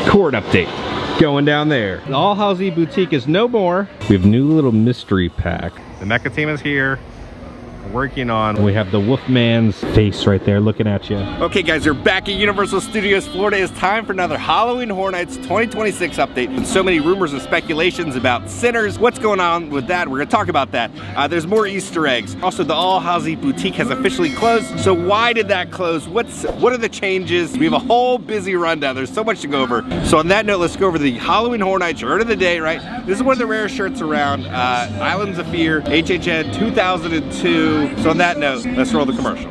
Court update. Going down there. The All Halsey Boutique is no more. We have new little mystery pack. The mecha team is here. Working on. We have the Wolfman's face right there looking at you. Okay guys, we're back at Universal Studios Florida. It's time for another Halloween Horror Nights 2026 update. And so many rumors and speculations about Sinners. What's going on with that? We're gonna talk about that. There's more Easter eggs. Also, the All Halsey Boutique has officially closed. So why did that close? What are the changes? We have a whole busy rundown. There's so much to go over. So on that note, let's go over the Halloween Horror Nights shirt of the day, right? This is one of the rare shirts around. Islands of Fear, HHN 2002. So on that note, let's roll the commercial.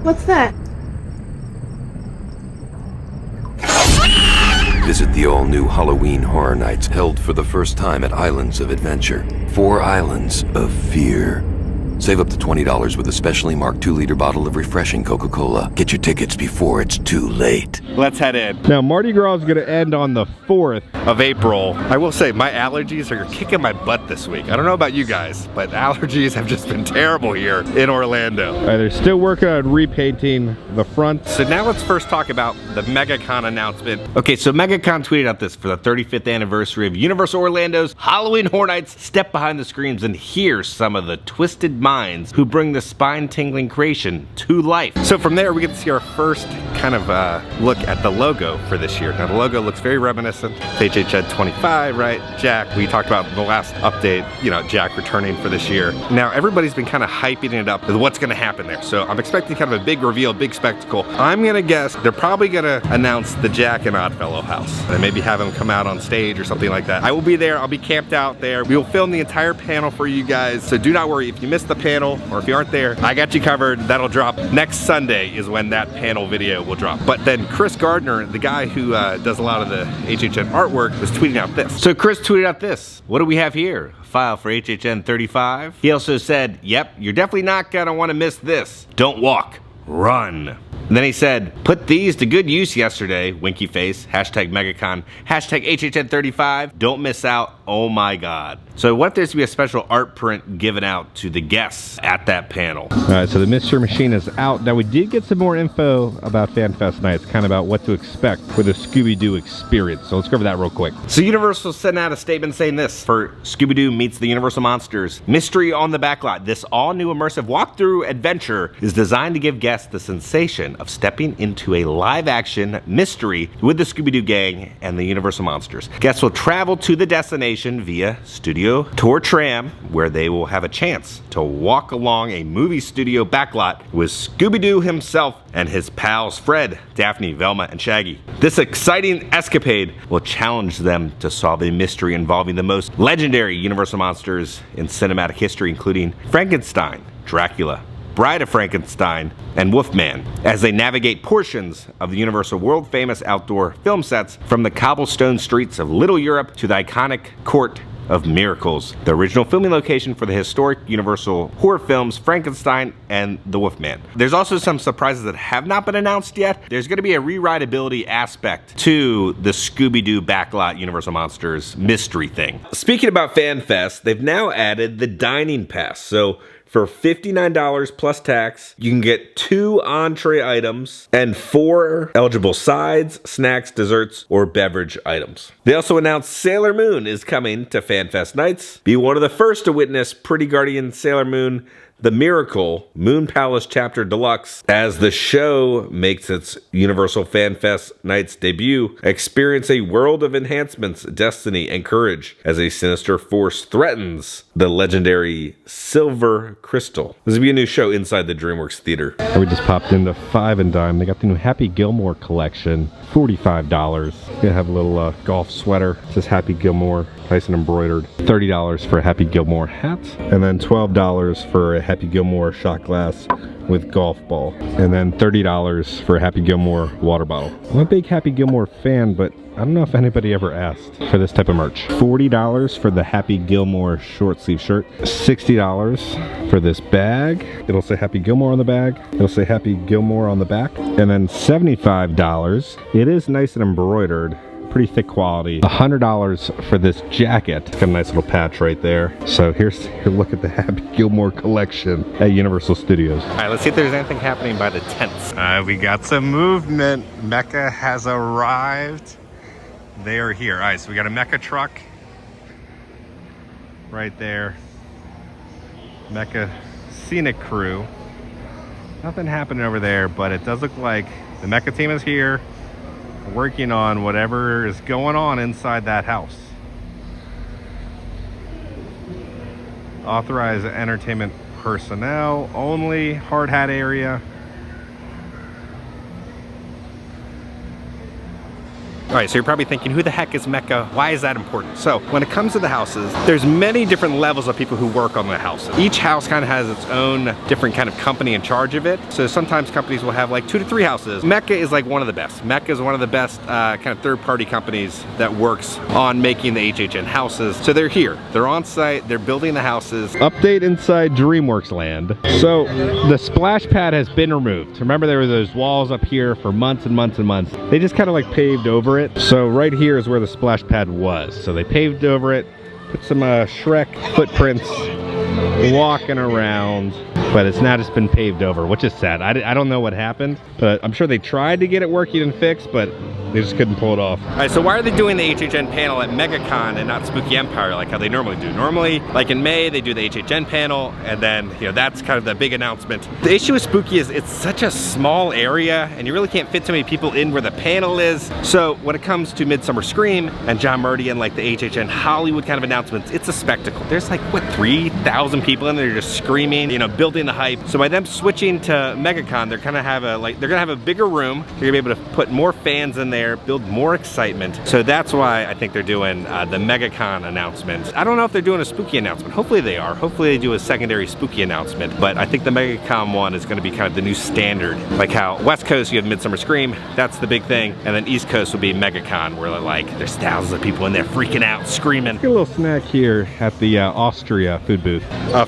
What's that? Visit the all-new Halloween Horror Nights held for the first time at Islands of Adventure. 4 islands of fear. Save up to $20 with a specially marked 2-liter bottle of refreshing Coca-Cola. Get your tickets before it's too late. Let's head in. Now, Mardi Gras is going to end on the 4th of April. I will say, my allergies are kicking my butt this week. I don't know about you guys, but allergies have just been terrible here in Orlando. They're still working on repainting the front. So now let's first talk about the MegaCon announcement. Okay, so MegaCon tweeted out this for the 35th anniversary of Universal Orlando's Halloween Horror Nights. Step behind the screens and hear some of the twisted minds who bring the spine-tingling creation to life. So from there, we get to see our first kind of look at the logo for this year. Now the logo looks very reminiscent of HHN 25, right? Jack, we talked about in the last update, you know, Jack returning for this year. Now everybody's been kind of hyping it up with what's gonna happen there. So I'm expecting kind of a big reveal, big spectacle. I'm gonna guess they're probably gonna announce the Jack and Oddfellow house and maybe have him come out on stage or something like that. I will be there, I'll be camped out there. We will film the entire panel for you guys. So do not worry, if you missed the panel or if you aren't there, I got you covered. That'll drop next Sunday is when that panel video will drop. But then Chris Gardner, the guy who does a lot of the HHN artwork, was tweeting out this. So Chris tweeted out this. What do we have here? A file for HHN 35. He also said, yep, you're definitely not gonna wanna miss this. Don't walk, run. And then he said, put these to good use yesterday, winky face, hashtag MegaCon, hashtag HHN35, don't miss out, oh my God. So what if there's to be a special art print given out to the guests at that panel? All right, so the Mystery Machine is out. Now we did get some more info about FanFest nights, kind of about what to expect for the Scooby-Doo experience. So let's go over that real quick. So Universal sent out a statement saying this, for Scooby-Doo meets the Universal Monsters, Mystery on the Backlot. This all-new immersive walkthrough adventure is designed to give guests the sensation of stepping into a live-action mystery with the Scooby-Doo gang and the Universal Monsters. Guests will travel to the destination via Studio Tour Tram, where they will have a chance to walk along a movie studio backlot with Scooby-Doo himself and his pals Fred, Daphne, Velma, and Shaggy. This exciting escapade will challenge them to solve a mystery involving the most legendary Universal monsters in cinematic history, including Frankenstein, Dracula, Bride of Frankenstein, and Wolfman, as they navigate portions of the Universal world-famous outdoor film sets from the cobblestone streets of Little Europe to the iconic Court of Miracles, the original filming location for the historic Universal horror films Frankenstein and the Wolfman. There's also some surprises that have not been announced yet. There's going to be a rewritability aspect to the Scooby-Doo backlot Universal Monsters mystery thing. Speaking about FanFest, they've now added the dining pass. So for $59 plus tax, you can get 2 entree items and 4 eligible sides, snacks, desserts, or beverage items. They also announced Sailor Moon is coming to FanFest nights. Be one of the first to witness Pretty Guardian Sailor Moon The Miracle Moon Palace Chapter Deluxe as the show makes its Universal FanFest Nights debut. Experience a world of enhancements, destiny, and courage as a sinister force threatens the legendary Silver Crystal. This will be a new show inside the DreamWorks Theater. We just popped into Five and Dime. They got the new Happy Gilmore collection, $45. Gonna have a little golf sweater. It says Happy Gilmore, nice and embroidered. $30 for a Happy Gilmore hat, and then $12 for a Happy Gilmore shot glass with golf ball, and then $30 for a Happy Gilmore water bottle. I'm a big Happy Gilmore fan, but I don't know if anybody ever asked for this type of merch. $40 for the Happy Gilmore short sleeve shirt. $60 for this bag. It'll say Happy Gilmore on the bag. It'll say Happy Gilmore on the back. And then $75. It is nice and embroidered. pretty thick quality. $100 for this jacket. It's got a nice little patch right there. So here, look at the Happy Gilmore collection at Universal Studios. All right, let's see if there's anything happening by the tents. We got some movement. Mecha has arrived. They are here. All right, so we got a Mecha truck right there. Mecha Scenic Crew. Nothing happening over there, but it does look like the Mecha team is here working on whatever is going on inside that house. Authorized entertainment personnel only, hard hat area. All right, so you're probably thinking, who the heck is Mecha? Why is that important? So when it comes to the houses, there's many different levels of people who work on the houses. Each house kind of has its own different kind of company in charge of it. So sometimes companies will have like 2 to 3 houses. Mecha is like one of the best. Mecha is one of the best kind of third-party companies that works on making the HHN houses. So they're here, they're on site, they're building the houses. Update inside DreamWorks Land. So the splash pad has been removed. Remember there were those walls up here for months and months and months. They just kind of like paved over it. So right here is where the splash pad was. So they paved over it, put some Shrek footprints walking around, but it's now just been paved over, which is sad. I don't know what happened, but I'm sure they tried to get it working and fixed, but they just couldn't pull it off. All right, so why are they doing the HHN panel at MegaCon and not Spooky Empire like how they normally do? Normally, like in May, they do the HHN panel, and then, you know, that's kind of the big announcement. The issue with Spooky is it's such a small area, and you really can't fit too many people in where the panel is. So when it comes to Midsummer Scream and John Murdy and like the HHN Hollywood kind of announcements, it's a spectacle. There's like, what, 3,000 people in there just screaming, you know, building the hype. So by them switching to MegaCon, they're gonna have a bigger room. They're gonna be able to put more fans in there, build more excitement. So that's why I think they're doing the MegaCon announcement. I don't know if they're doing a spooky announcement. Hopefully they are. Hopefully they do a secondary spooky announcement. But I think the MegaCon one is gonna be kind of the new standard. Like how West Coast, you have Midsummer Scream, that's the big thing. And then East Coast will be MegaCon, where like there's thousands of people in there freaking out, screaming. Get a little snack here at the Austria food booth.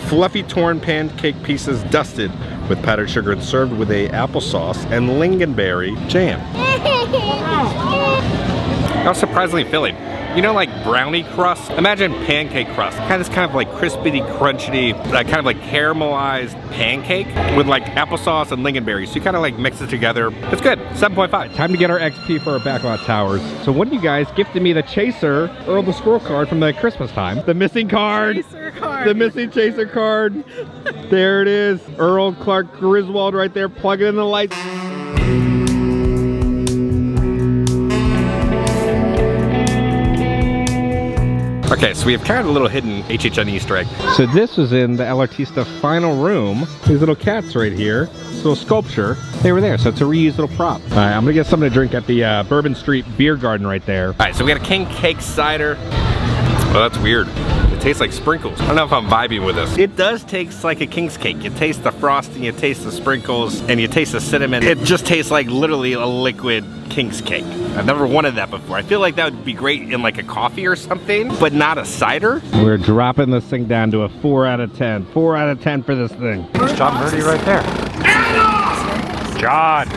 Fluffy torn pancake pieces dusted with powdered sugar and served with a applesauce and lingonberry jam. That was surprisingly filling. You know, like brownie crust? Imagine pancake crust. Kind of like crispy, crunchy, kind of like caramelized pancake with like applesauce and lingonberries. So you kind of like mix it together. It's good. 7.5. Time to get our XP for our backlot towers. So one of you guys gifted me the Chaser Earl the Squirrel card from the Christmas time. The missing card. Chaser card. The missing Chaser card. There it is. Earl Clark Griswold right there. Plug it in the lights. Okay, so we have kind of a little hidden HHN Easter egg. So this was in the El Artista final room. These little cats right here, this little sculpture, they were there. So it's a reused little prop. All right, I'm gonna get something to drink at the Bourbon Street Beer Garden right there. All right, so we got a king cake cider. Oh, that's weird. It tastes like sprinkles. I don't know if I'm vibing with this. It does taste like a king's cake. You taste the frosting, you taste the sprinkles, and you taste the cinnamon. It just tastes like literally a liquid king's cake. I've never wanted that before. I feel like that would be great in like a coffee or something, but not a cider. We're dropping this thing down to a 4 out of 10. 4 out of 10 for this thing. There's John Murdy right there. John!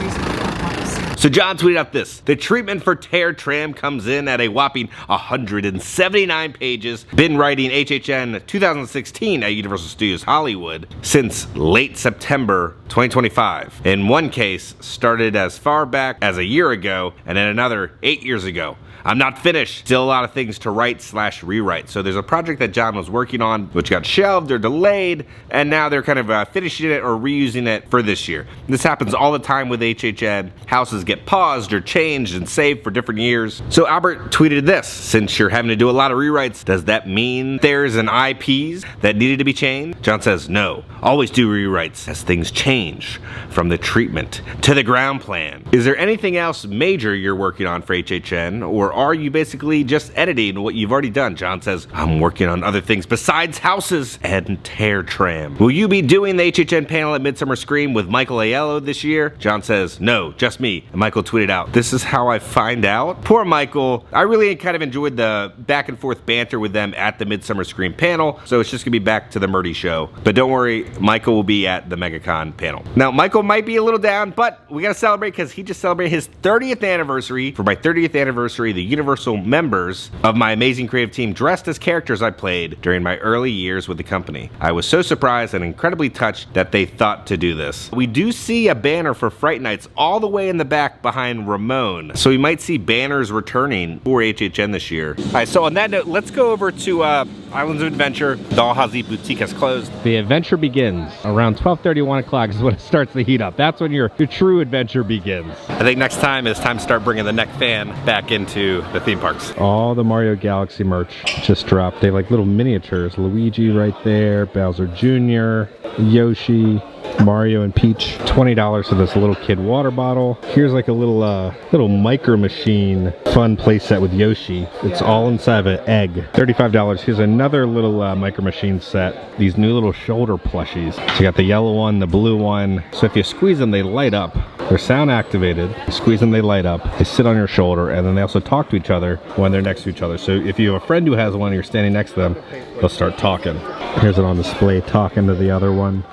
So John tweeted out this: the treatment for Tear Tram comes in at a whopping 179 pages. Been writing HHN 2016 at Universal Studios Hollywood since late September 2025. In one case, started as far back as a year ago, and in another 8 years ago. I'm not finished. Still a lot of things to write/rewrite. So there's a project that John was working on, which got shelved or delayed, and now they're kind of finishing it or reusing it for this year. This happens all the time with HHN. Houses get paused or changed and saved for different years. So Albert tweeted this: since you're having to do a lot of rewrites, does that mean there's an IPs that needed to be changed? John says, no. Always do rewrites as things change, from the treatment to the ground plan. Is there anything else major you're working on for HHN, or are you basically just editing what you've already done? John says, I'm working on other things besides houses and Tear Tram. Will you be doing the HHN panel at Midsummer Scream with Michael Aiello this year? John says, no, just me. And Michael tweeted out, this is how I find out. Poor Michael. I really kind of enjoyed the back and forth banter with them at the Midsummer Scream panel, so it's just gonna be back to the Murdy show. But don't worry, Michael will be at the MegaCon panel. Now, Michael might be a little down, but we gotta celebrate because he just celebrated his 30th anniversary. For my 30th anniversary, the the Universal members of my amazing creative team dressed as characters I played during my early years with the company. I was so surprised and incredibly touched that they thought to do this. We do see a banner for Fright Nights all the way in the back behind Ramon, so we might see banners returning for HHN this year. All right, so on that note, let's go over to Islands of Adventure. The Alhazi Boutique has closed. The adventure begins around 12:30, 1 o'clock is when it starts to heat up. That's when your true adventure begins. I think next time it's time to start bringing the neck fan back into the theme parks. All the Mario Galaxy merch just dropped. They have like little miniatures. Luigi right there, Bowser Jr., Yoshi, Mario and Peach. $20 for this little kid water bottle. Here's like a little micro machine fun play set with Yoshi. It's all inside of an egg. $35. Here's another little micro machine set. These new little shoulder plushies. So you got the yellow one, the blue one. So if you squeeze them, they light up. They're sound activated. You squeeze them, they light up. They sit on your shoulder, and then they also talk to each other when they're next to each other. So if you have a friend who has one and you're standing next to them, they'll start talking. Here's it on display talking to the other one.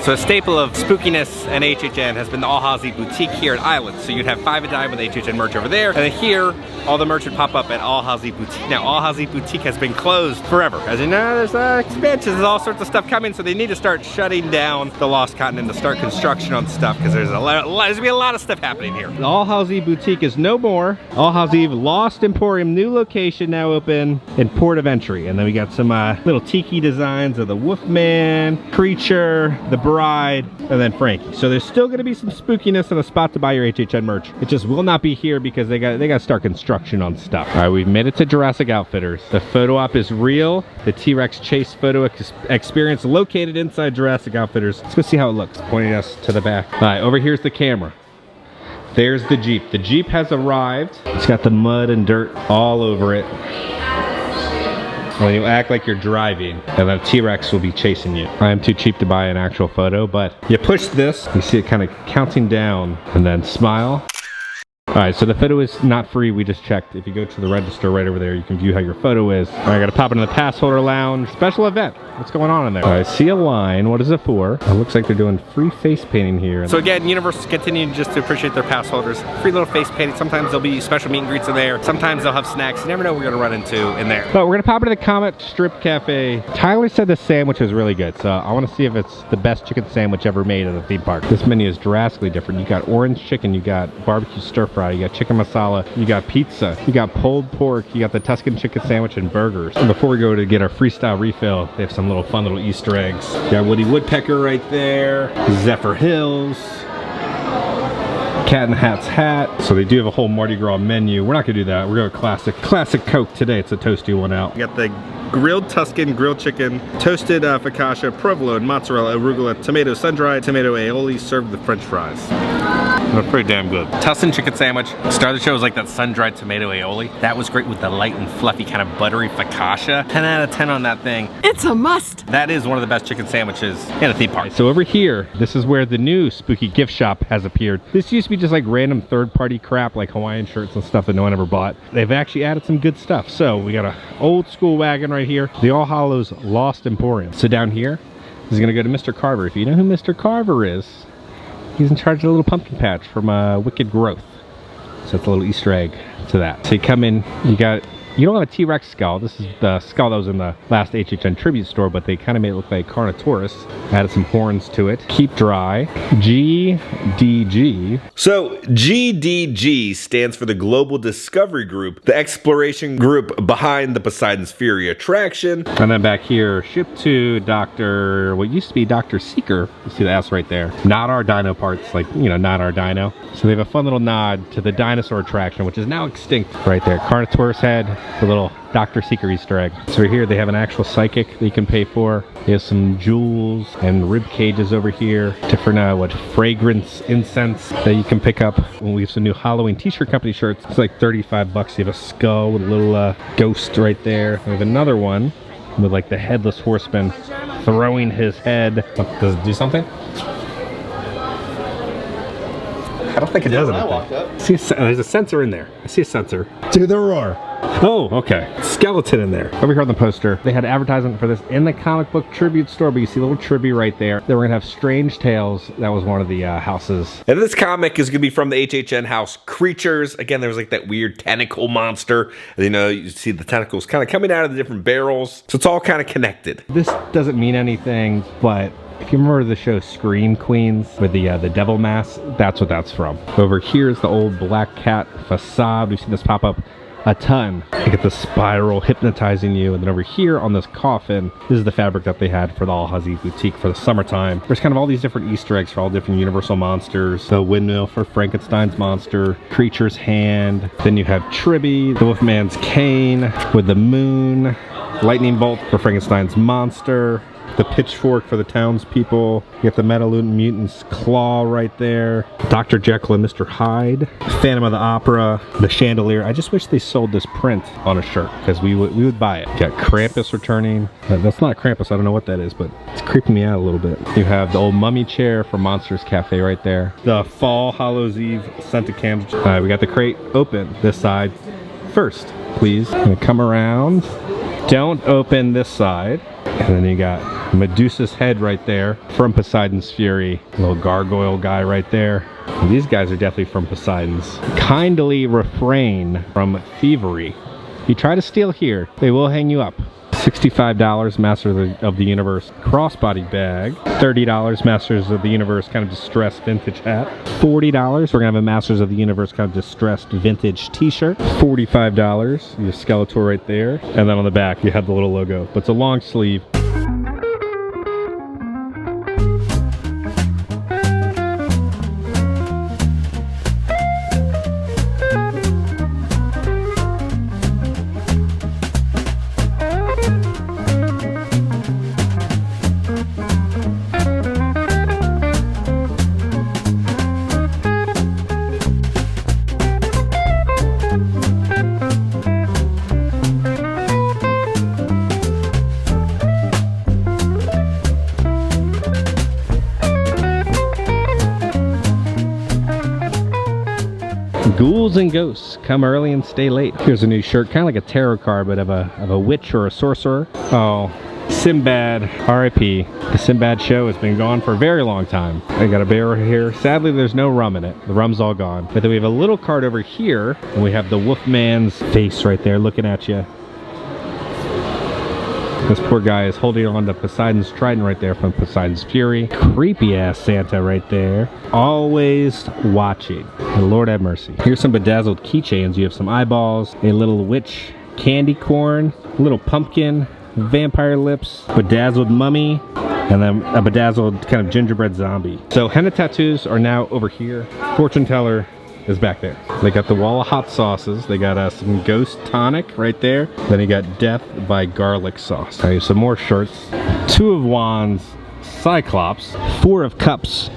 So a staple of spookiness and HHN has been the Alhazi Boutique here at Island. So you'd have 5 a dime with HHN merch over there, and then here, all the merch would pop up at Alhazi Boutique. Now, Alhazi Boutique has been closed forever. As you know, there's expansions, there's all sorts of stuff coming, so they need to start shutting down the Lost Continent to start construction on stuff, because there's gonna be a lot of stuff happening here. The Alhazi Boutique is no more. Alhazi Lost Emporium, new location now open in Port of Entry. And then we got some little tiki designs of the Wolfman, Creature, the Bride, and then Frankie. So there's still going to be some spookiness and a spot to buy your HHN merch. It just will not be here because they got to start construction on stuff. All right, we've made it to Jurassic Outfitters. The photo op is real. The T-Rex chase photo experience located inside Jurassic Outfitters. Let's go see how it looks. Pointing us to the back. All right, over here's the camera. There's the Jeep. The Jeep has arrived. It's got the mud and dirt all over it. When you act like you're driving, and the T-Rex will be chasing you. I am too cheap to buy an actual photo, but you push this, you see it kind of counting down, and then smile. All right, so the photo is not free, we just checked. If you go to the register right over there, you can view how your photo is. All right, I gotta pop into the pass holder lounge. Special event, what's going on in there? All right, I see a line, what is it for? It looks like they're doing free face painting here. So again, Universal's continuing just to appreciate their pass holders. Free little face painting, sometimes there'll be special meet and greets in there. Sometimes they'll have snacks, you never know what we're gonna run into in there. But we're gonna pop into the Comet Strip Cafe. Tyler said the sandwich is really good, so I wanna see if it's the best chicken sandwich ever made at the theme park. This menu is drastically different. You got orange chicken, you got barbecue stir fry, you got chicken masala, you got pizza, you got pulled pork, you got the Tuscan chicken sandwich and burgers. And before we go to get our freestyle refill, they have some fun little Easter eggs. You got Woody Woodpecker right there, Zephyr Hills, Cat in the Hat's hat. So they do have a whole Mardi Gras menu. We're not gonna do that. We're going classic Coke today. It's a toasty one out. We got the grilled Tuscan, grilled chicken, toasted focaccia, provolone, mozzarella, arugula, tomato sun-dried, tomato aioli served with French fries. They're pretty damn good. Tuscan chicken sandwich. Star of the show was like that sun-dried tomato aioli. That was great with the light and fluffy kind of buttery focaccia. 10 out of 10 on that thing. It's a must. That is one of the best chicken sandwiches in a theme park. So over here, this is where the new spooky gift shop has appeared. This used to be just like random third-party crap like Hawaiian shirts and stuff that no one ever bought. They've actually added some good stuff. So we got a old school wagon right here. The All Hallows Lost Emporium. So down here, this is gonna go to Mr. Carver. If you know who Mr. Carver is, he's in charge of the little pumpkin patch from Wicked Growth. So it's a little Easter egg to that. So you come in, you don't have a T-Rex skull. This is the skull that was in the last HHN tribute store, but they kind of made it look like Carnotaurus. Added some horns to it. Keep dry. GDG. So GDG stands for the Global Discovery Group, the exploration group behind the Poseidon's Fury attraction. And then back here, ship to what used to be Dr. Seeker. You see the S right there. Not our dino parts, like, not our dino. So they have a fun little nod to the dinosaur attraction, which is now extinct right there. Carnotaurus head. The little Dr. Seeker Easter egg. So here they have an actual psychic that you can pay for. They have some jewels and rib cages over here. Different fragrance incense that you can pick up. And we have some new Halloween t-shirt company shirts. It's like 35 bucks. You have a skull with a little ghost right there. We have another one with like the headless horseman throwing his head. Does it do something? I don't think it does anything. See, there's a sensor in there. I see a sensor. Do the roar. Oh, okay. Skeleton in there. Over here on the poster, they had advertisement for this in the comic book tribute store, but you see a little tribute right there. Then we're gonna have Strange Tales. That was one of the houses. And this comic is gonna be from the HHN house Creatures. Again, there was like that weird tentacle monster. And, you know, you see the tentacles kind of coming out of the different barrels. So it's all kind of connected. This doesn't mean anything, but if you remember the show Scream Queens with the devil mask, that's what that's from. Over here is the old black cat facade. We've seen this pop up a ton. You get the spiral hypnotizing you, and then over here on this coffin, this is the fabric that they had for the All Huzzy boutique for the summertime. There's kind of all these different Easter eggs for all different Universal monsters. The windmill for Frankenstein's monster, Creature's hand. Then you have Tribby, the Wolfman's cane with the moon, lightning bolt for Frankenstein's monster. The pitchfork for the townspeople. You get the Metalutin Mutant's claw right there. Dr. Jekyll and Mr. Hyde. Phantom of the Opera. The chandelier. I just wish they sold this print on a shirt because we would buy it. You got Krampus returning. That's not Krampus. I don't know what that is, but it's creeping me out a little bit. You have the old mummy chair from Monsters Cafe right there. The Fall Hallows Eve scented candles. We got the crate open this side first, please. I'm gonna come around. Don't open this side. And then you got Medusa's head right there from Poseidon's Fury. Little gargoyle guy right there. And these guys are definitely from Poseidon's. Kindly refrain from thievery. You try to steal here, they will hang you up. $65, Masters of the Universe crossbody bag. $30, Masters of the Universe kind of distressed vintage hat. $40, we're gonna have a Masters of the Universe kind of distressed vintage t-shirt. $45, your Skeletor right there. And then on the back, you have the little logo, but it's a long sleeve. Ghouls and ghosts come early and stay late. Here's a new shirt, kind of like a tarot card, but of a witch or a sorcerer. Oh, Sinbad, R.I.P. The Sinbad show has been gone for a very long time. I got a barrel here. Sadly, there's no rum in it. The rum's all gone. But then we have a little card over here, and we have the Wolfman's face right there looking at you. This poor guy is holding on to Poseidon's trident right there from Poseidon's Fury. Creepy ass Santa right there. Always watching. Lord have mercy. Here's some bedazzled keychains. You have some eyeballs, a little witch candy corn, a little pumpkin, vampire lips, bedazzled mummy, and then a bedazzled kind of gingerbread zombie. So henna tattoos are now over here. Fortune teller is back there. They got the wall of hot sauces. They got some ghost tonic right there. Then you got death by garlic sauce. Okay, some more shirts. 2 of Wands, Cyclops. 4 of Cups,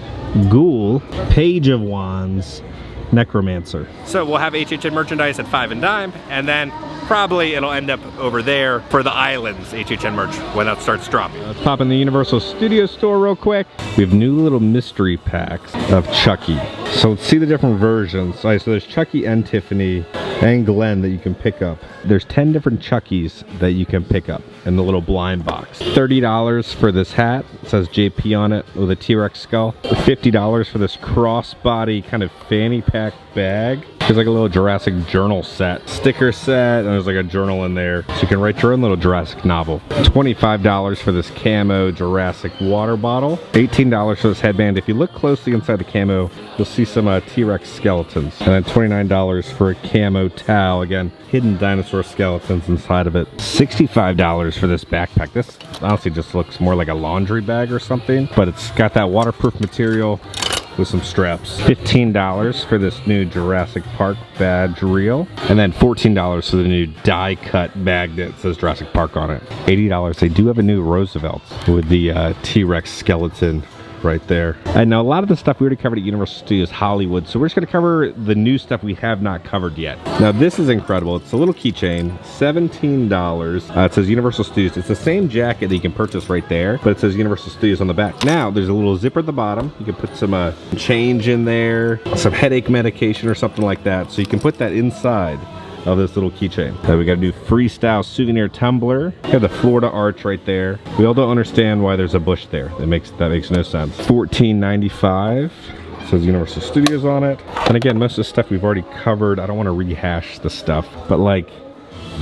Ghoul. Page of Wands, Necromancer. So we'll have HHN merchandise at 5 and dime, and then probably it'll end up over there for the Islands HHN merch when that starts dropping. Let's pop in the Universal Studio store real quick. We have new little mystery packs of Chucky. So let's see the different versions. All right, so there's Chucky and Tiffany and Glenn that you can pick up. There's 10 different Chuckies that you can pick up in the little blind box. $30 for this hat. It says JP on it with a T-Rex skull. $50 for this crossbody kind of fanny pack bag. There's like a little Jurassic journal set. Sticker set, and there's like a journal in there. So you can write your own little Jurassic novel. $25 for this camo Jurassic water bottle. $18 for this headband. If you look closely inside the camo, you'll see some T-Rex skeletons. And then $29 for a camo towel. Again, hidden dinosaur skeletons inside of it. $65 for this backpack. This honestly just looks more like a laundry bag or something, but it's got that waterproof material with some straps. $15 for this new Jurassic Park badge reel, and then $14 for the new die cut bag that says Jurassic Park on it. $80. They do have a new Roosevelt with the T-Rex skeleton right there. And now a lot of the stuff we already covered at Universal Studios Hollywood, so we're just going to cover the new stuff we have not covered yet. Now this is incredible. It's a little keychain, $17. It says Universal Studios. It's the same jacket that you can purchase right there, but it says Universal Studios on the back. Now there's a little zipper at the bottom. You can put some change in there, some headache medication or something like that, so you can put that inside of this little keychain. We got a new freestyle souvenir tumbler. We have the Florida arch right there. We all don't understand why there's a bush there. That makes no sense. $14.95. Says Universal Studios on it. And again, most of the stuff we've already covered. I don't want to rehash the stuff, but like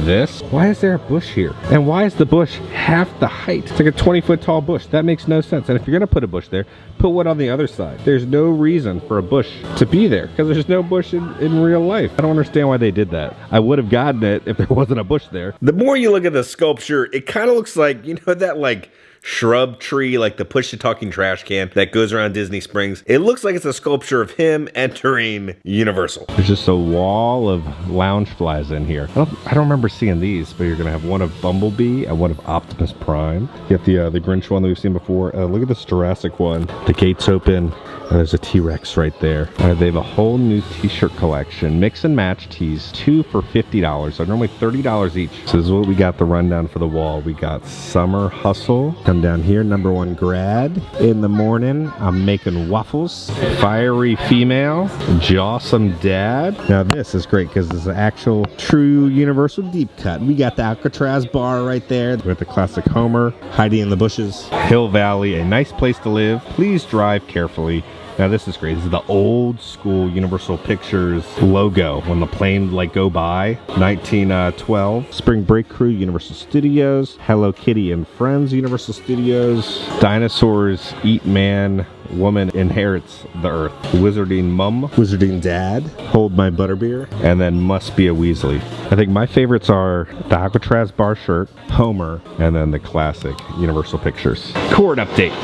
this, why is there a bush here? And why is the bush half the height? It's like a 20-foot tall bush. That makes no sense. And if you're gonna put a bush there, put one on the other side. There's no reason for a bush to be there because there's no bush in real life. I don't understand why they did that. I would have gotten it if there wasn't a bush there. The more you look at the sculpture, it kind of looks like, you know, that like shrub tree, like the push to talking trash can that goes around Disney Springs. It looks like it's a sculpture of him entering Universal. There's just a wall of lounge flies in here. I don't remember seeing these, but you're gonna have one of Bumblebee and one of Optimus Prime. You get the Grinch one that we've seen before. Look at this Jurassic one. The gates open. There's a T-Rex right there. They have a whole new t-shirt collection. Mix and match tees, 2 for $50. So normally $30 each. So this is what we got the rundown for the wall. We got Summer Hustle. Come down here, #1 grad. In the morning, I'm making waffles. Fiery female. Jawsome dad. Now this is great because it's an actual true Universal deep cut. We got the Alcatraz bar right there. We got the classic Homer hiding in the bushes. Hill Valley, a nice place to live. Please drive carefully. Now this is great. This is the old school Universal Pictures logo when the plane like go by. 1912. Spring Break Crew, Universal Studios. Hello Kitty and Friends, Universal Studios. Dinosaurs Eat Man. Woman Inherits the Earth. Wizarding Mum. Wizarding Dad. Hold My Butterbeer. And then Must Be a Weasley. I think my favorites are the Alcatraz bar shirt, Homer, and then the classic Universal Pictures. Court update.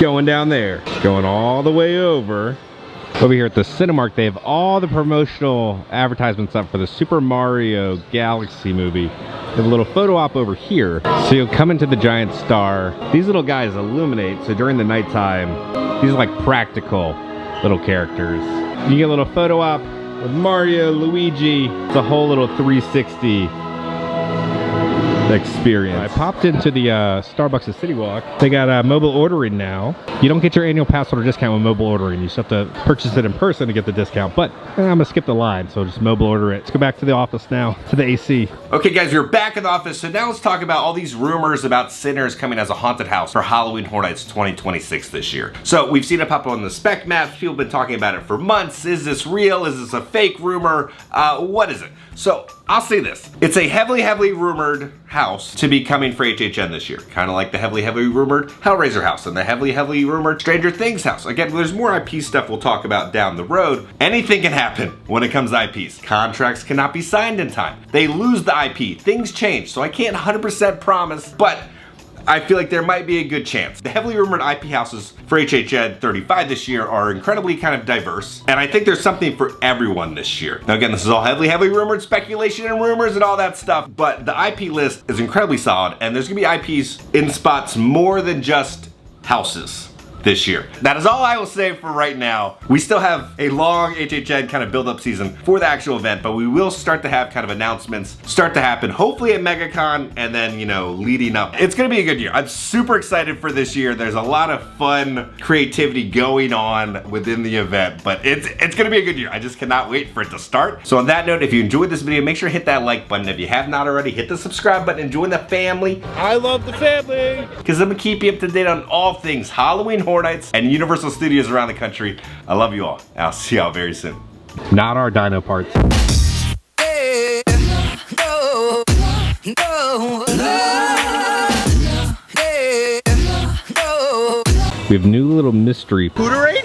Going down there. Going all the way over here at the Cinemark. They have all the promotional advertisements up for the Super Mario Galaxy movie. They have a little photo op over here. So you'll come into the giant star. These little guys illuminate, so during the nighttime, these are like practical little characters. You get a little photo op with Mario, Luigi. It's a whole little 360 experience. I popped into the Starbucks at CityWalk. They got mobile ordering now. You don't get your annual pass holder discount with mobile ordering. You just have to purchase it in person to get the discount. But I'm gonna skip the line, so just mobile order it. Let's go back to the office now, to the AC. Okay guys, we're back in the office. So now let's talk about all these rumors about Sinners coming as a haunted house for Halloween Horror Nights 2026 this year. So we've seen it pop up on the spec maps. People have been talking about it for months. Is this real? Is this a fake rumor? What is it? So I'll say this. It's a heavily rumored house to be coming for HHN this year. Kind of like the heavily rumored Hellraiser house and the heavily rumored Stranger Things house. Again, there's more IP stuff we'll talk about down the road. Anything can happen when it comes to IPs. Contracts cannot be signed in time. They lose the IP. Things change. So I can't 100% promise, but I feel like there might be a good chance. The heavily rumored IP houses for HHN 35 this year are incredibly kind of diverse, and I think there's something for everyone this year. Now again, this is all heavily rumored speculation and rumors and all that stuff, but the IP list is incredibly solid, and there's gonna be IPs in spots more than just houses this year. That is all I will say for right now. We still have a long HHN kind of build-up season for the actual event, but we will start to have kind of announcements start to happen, hopefully at MegaCon, and then, you know, leading up. It's gonna be a good year. I'm super excited for this year. There's a lot of fun creativity going on within the event, but it's gonna be a good year. I just cannot wait for it to start. So on that note, if you enjoyed this video, make sure to hit that like button. If you have not already, hit the subscribe button and join the family. I love the family! Because I'm gonna keep you up to date on all things Halloween Horror Nights and Universal Studios around the country. I love you all. I'll see y'all very soon. Not our dino parts. Hey, no, no, no, hey, no. We have new little mystery. Pooterade?